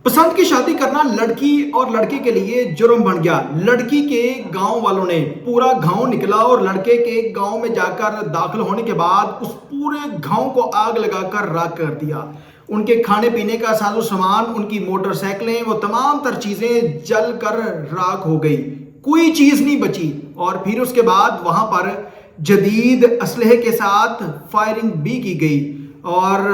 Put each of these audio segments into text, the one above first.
पसंद की शादी करना लड़की और लड़के के लिए जुर्म बन गया। लड़की के गांव वालों ने पूरा गांव निकला और लड़के के गांव में जाकर दाखिल होने के बाद उस पूरे गांव को आग लगाकर राख कर दिया। उनके खाने पीने का साजो सामान, उनकी मोटरसाइकिलें, वो तमाम तर चीजें जल कर राख हो गई, कोई चीज नहीं बची। और फिर उसके बाद वहां पर जदीद असलहे के साथ फायरिंग भी की गई और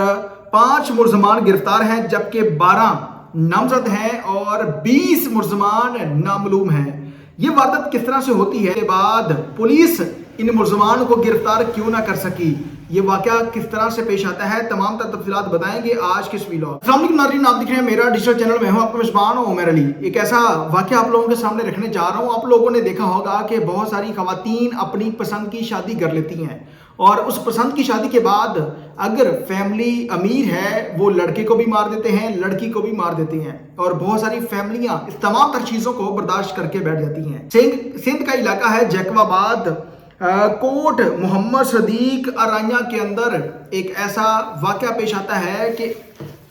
5 मुलजमान गिरफ्तार हैं, जबकि 12 नामजद हैं और 20 मुलजमान नामालूम हैं। ये वारदात किस तरह से होती है के बाद पुलिस इन मुलजमान को गिरफ्तार क्यों ना कर सकी, ये वाकया किस तरह से पेश आता है, तमाम तफसीलात बताएंगे आज के इस वीडियो। अस्सलाम वालेकुम नाज़रीन, आप देख रहे हैं मेरा डिजिटल चैनल में हूं आपका मेजबान उमर अली। एक ऐसा वाकया आप लोगों के सामने रखने जा रहा हूं। आप लोगों ने देखा होगा कि बहुत सारी खवातीन अपनी पसंद की शादी कर लेती हैं और उस पसंद की शादी के बाद अगर फैमिली अमीर है वो लड़के को भी मार देते हैं, लड़की को भी मार देते हैं और बहुत सारी फैमिलियां इस तमाम तर चीजों को बर्दाश्त करके बैठ जाती हैं। सिंध का इलाका है जैकबाबाद, कोट मोहम्मद सदीक अराइया के अंदर एक ऐसा वाकया पेश आता है कि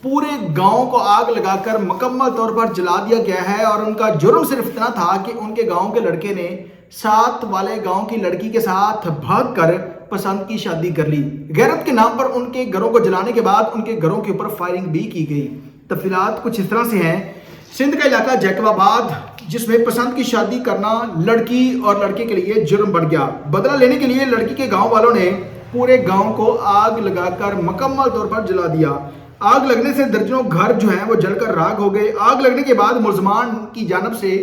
पूरे गांव को आग लगाकर मुकम्मल तौर पर जला दिया गया है। और उनका जुर्म सिर्फ इतना था कि उनके गांव के लड़के ने साथ वाले गांव की लड़की के साथ भागकर पसंद की शादी कर ली। गैरत के नाम पर उनके घरों को जलाने के बाद उनके घरों के ऊपर फायरिंग भी की गई। तफसीलात कुछ इस तरह से हैं। सिंध का इलाका जैकबाबाद, जिसमें पसंद की शादी करना लड़की और लड़के के लिए जुर्म बढ़ गया। बदला लेने के लिए लड़की के गांव वालों ने पूरे गांव को आग लगाकर मुकम्मल तौर पर जला दिया। आग लगने से दर्जनों घर जो हैं वो जलकर राख हो गए। आग लगने के बाद मुलजमान की जानब से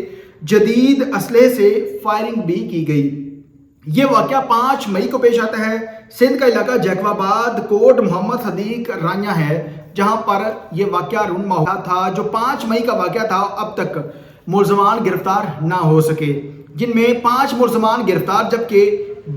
जदीद असलहे से फायरिंग भी की गई। ये वाकया 5 मई को पेश आता है। सिंध का इलाका जैकबाबाद, कोट मोहम्मद सदीक राइया है, जहां पर यह वाकया रूनमा हुआ था। जो 5 मई का वाकया था, अब तक मुलजमान गिरफ्तार ना हो सके, जिनमें 5 मुलजमान गिरफ्तार, जबकि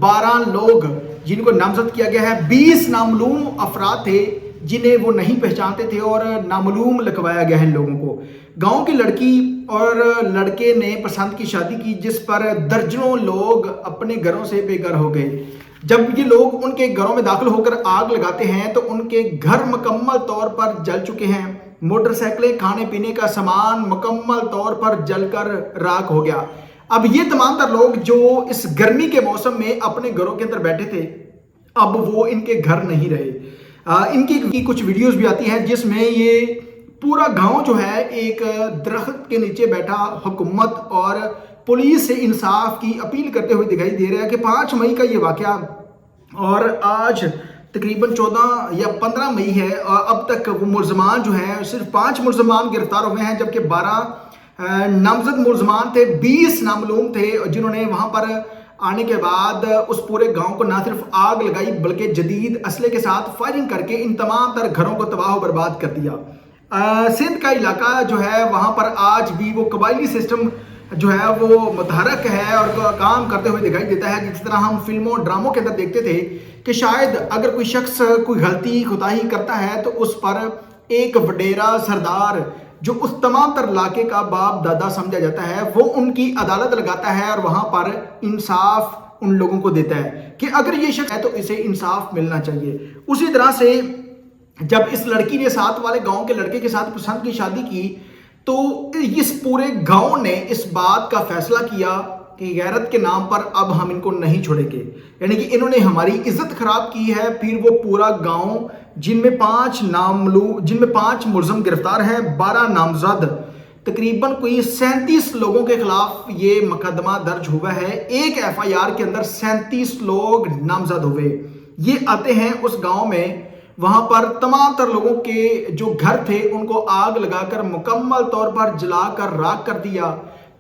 12 लोग जिनको नामजद किया गया है। 20 नामालूम अफराद थे जिन्हें वो नहीं पहचानते थे और नामालूम लिखवाया गया है इन लोगों को। गांव की लड़की और लड़के ने पसंद की शादी की, जिस पर दर्जनों लोग अपने घरों से बेघर हो गए। जब ये लोग उनके घरों में दाखिल होकर आग लगाते हैं तो उनके घर मुकम्मल तौर पर जल चुके हैं। मोटरसाइकिलें, खाने पीने का सामान मुकम्मल तौर पर जलकर राख हो गया। अब ये तमाम तर लोग जो इस गर्मी के मौसम में अपने घरों के अंदर बैठे थे, अब वो इनके घर नहीं रहे। इनकी कुछ वीडियोस भी आती हैं जिसमें ये पूरा गांव जो है एक दरख्त के नीचे बैठा हुकूमत और पुलिस से इंसाफ की अपील करते हुए दिखाई दे रहा है। कि 5 मई का ये वाकया और आज तकरीबन 14 या 15 मई है और अब तक वो मुलजमान जो हैं, सिर्फ 5 मुलजमान गिरफ्तार हुए हैं, जबकि 12 नामजद मुलजमान थे, 20 नामालूम थे, जिन्होंने वहां पर आने के बाद उस पूरे गांव को ना सिर्फ आग लगाई बल्कि जदीद असले के साथ फायरिंग करके इन तमाम तर घरों को तबाह बर्बाद कर दिया। सिंध का इलाका जो है वहां पर आज भी वो कबायली सिस्टम जो है वो मुतहरक है और काम करते हुए दिखाई देता है। जिस तरह हम फिल्मों ड्रामों के अंदर देखते थे कि शायद अगर कोई शख्स कोई गलती कोताही करता है तो उस पर एक वडेरा सरदार जो उस तमाम तर इलाके का बाप दादा समझा जाता है, वो उनकी अदालत लगाता है और वहां पर इंसाफ उन लोगों को देता है कि अगर ये शख्स है तो इसे इंसाफ मिलना चाहिए। उसी तरह से जब इस लड़की ने साथ वाले गांव के लड़के के साथ पसंद की शादी की तो इस पूरे गांव ने इस बात का फैसला किया कि गैरत के नाम पर अब हम इनको नहीं छोड़ेंगे, यानी कि इन्होंने हमारी इज्जत खराब की है। फिर वो पूरा गांव जिनमें 5 मुलजम गिरफ्तार हैं, 12 नामजद, तकरीबन कोई 37 लोगों के खिलाफ ये मुकदमा दर्ज हुआ है। एक FIR के अंदर 37 लोग नामजद हुए। ये आते हैं उस गांव में, वहां पर तमाम तर लोगों के जो घर थे उनको आग लगाकर मुकम्मल तौर पर जलाकर राख कर दिया।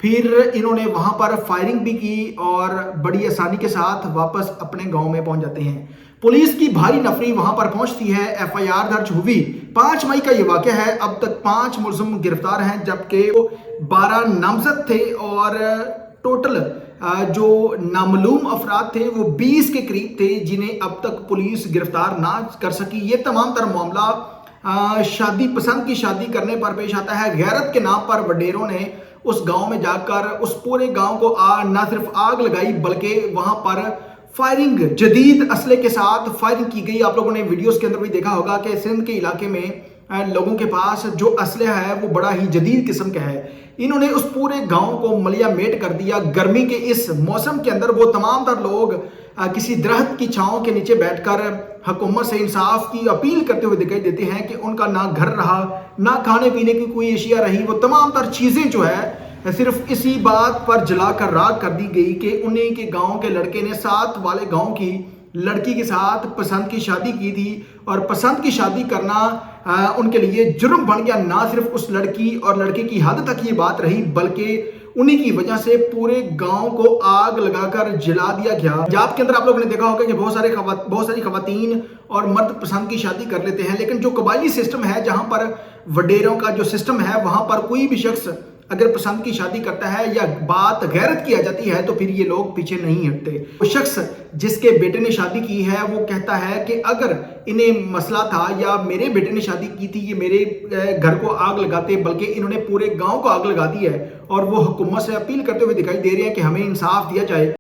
फिर इन्होंने वहां पर फायरिंग भी की और बड़ी आसानी के साथ वापस अपने गांव में पहुंच जाते हैं। पुलिस की भारी नफरी वहां पर पहुंचती है, FIR दर्ज हुई। 5 मई का ये वाकया है। अब तक 5 मुलजिम गिरफ्तार हैं, जबकि 12 नामजद थे और टोटल जो नामालूम अफराद थे वो 20 के करीब थे, जिन्हें अब तक पुलिस गिरफ्तार ना कर सकी। ये तमाम तर मामला शादी पसंद की शादी करने पर पेश आता है। गैरत के नाम पर वडेरों ने उस गांव में जाकर उस पूरे गांव को ना सिर्फ आग लगाई बल्कि वहां पर फायरिंग, जदीद असले के साथ फायरिंग की गई। आप लोगों ने वीडियोस के अंदर भी देखा होगा कि सिंध के इलाके में लोगों के पास जो असलहा है वो बड़ा ही जदीद किस्म का है। इन्होंने उस पूरे गांव को मलिया मेट कर दिया। गर्मी के इस मौसम के अंदर वो तमाम तर लोग किसी दरख्त की छांव के नीचे बैठकर हुकूमत से इंसाफ की अपील करते हुए दिखाई देते हैं कि उनका ना घर रहा, ना खाने पीने की कोई अशिया रही। वो तमाम तर चीज़ें जो है सिर्फ इसी बात पर जलाकर राख कर दी गई कि उन्हीं के गांव के लड़के ने साथ वाले गांव की लड़की के साथ पसंद की शादी की थी, और पसंद की शादी करना उनके लिए जुर्म बन गया। ना सिर्फ उस लड़की और लड़के की हद तक ये बात रही, बल्कि उन्हीं की वजह से पूरे गांव को आग लगाकर जला दिया गया। पंजाब के अंदर आप लोगों ने देखा होगा कि बहुत सारी खवातीन और मर्द पसंद की शादी कर लेते हैं, लेकिन जो कबायली सिस्टम है, जहां पर वडेरों का जो सिस्टम है, वहां पर कोई भी शख्स अगर पसंद की शादी करता है या बात गैरत की आ जाती है तो फिर ये लोग पीछे नहीं हटते। वो शख्स जिसके बेटे ने शादी की है वो कहता है कि अगर इन्हें मसला था या मेरे बेटे ने शादी की थी, ये मेरे घर को आग लगाते, बल्कि इन्होंने पूरे गांव को आग लगा दी है। और वो हुकूमत से अपील करते हुए दिखाई दे रहे हैं कि हमें इंसाफ दिया जाए।